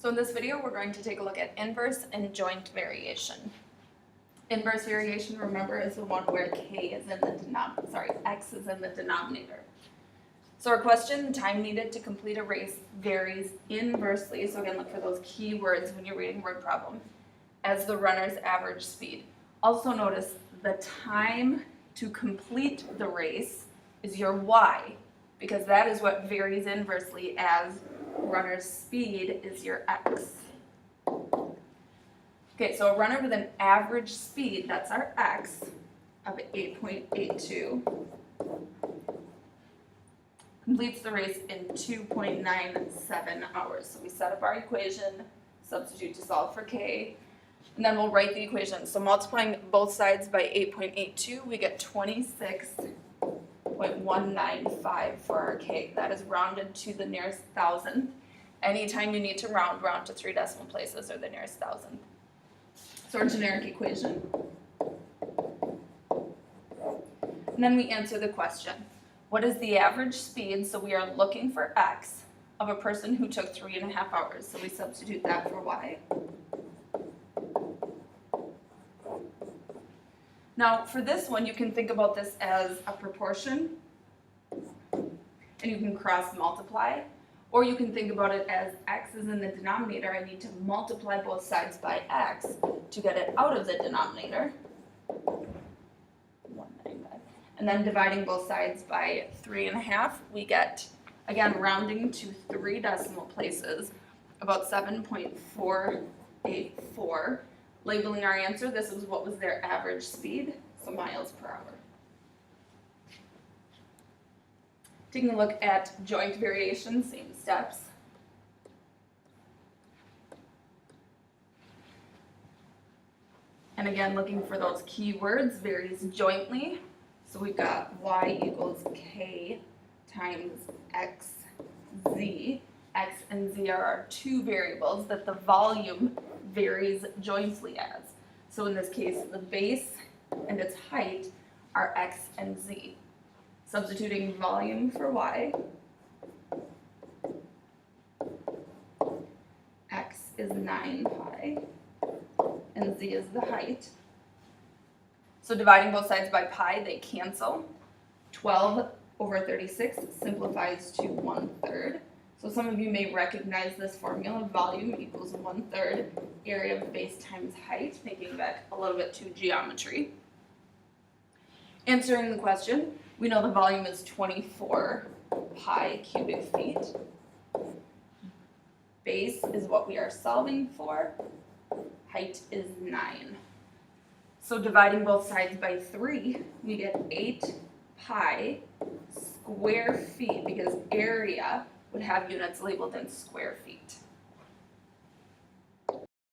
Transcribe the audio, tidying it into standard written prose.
So in this video, we're going to take a look at inverse and joint variation. Inverse variation, remember, is the one where x is in the denominator. So our question, time needed to complete a race, varies inversely. So again, look for those key words when you're reading word problem, as the runner's average speed. Also notice the time to complete the race is your y, because that is what varies inversely as runner's speed is your x. Okay, so a runner with an average speed, that's our x, of 8.82, completes the race in 2.97 hours. So we set up our equation, substitute to solve for k, and then we'll write the equation. So multiplying both sides by 8.82, we get 26.195 for our k. That is rounded to the nearest thousandth. Anytime you need to round to 3 decimal places or the nearest thousandth. So our generic equation. And then we answer the question. What is the average speed? So we are looking for x of a person who took 3.5 hours. So we substitute that for y. Now for this one, you can think about this as a proportion, and you can cross multiply, or you can think about it as x is in the denominator. I need to multiply both sides by x to get it out of the denominator. 195. And then dividing both sides by 3.5, we get, again, rounding to 3 decimal places, about 7.484. Labeling our answer, this is what was their average speed, so miles per hour. Taking a look at joint variation, same steps. And again, looking for those key words, varies jointly. So we've got y equals k times x, z. X and z are our two variables that the volume varies jointly as. So in this case, the base and its height are x and z. Substituting volume for y, x is 9 pi, and z is the height. So dividing both sides by pi, they cancel. 12 over 36 simplifies to 1/3. So some of you may recognize this formula, volume equals 1/3 area of the base times height, making it back a little bit to geometry. Answering the question, we know the volume is 24 pi cubic feet. Base is what we are solving for. Height is 9. So dividing both sides by 3, we get 8 pi square feet, because area would have units labeled in square feet.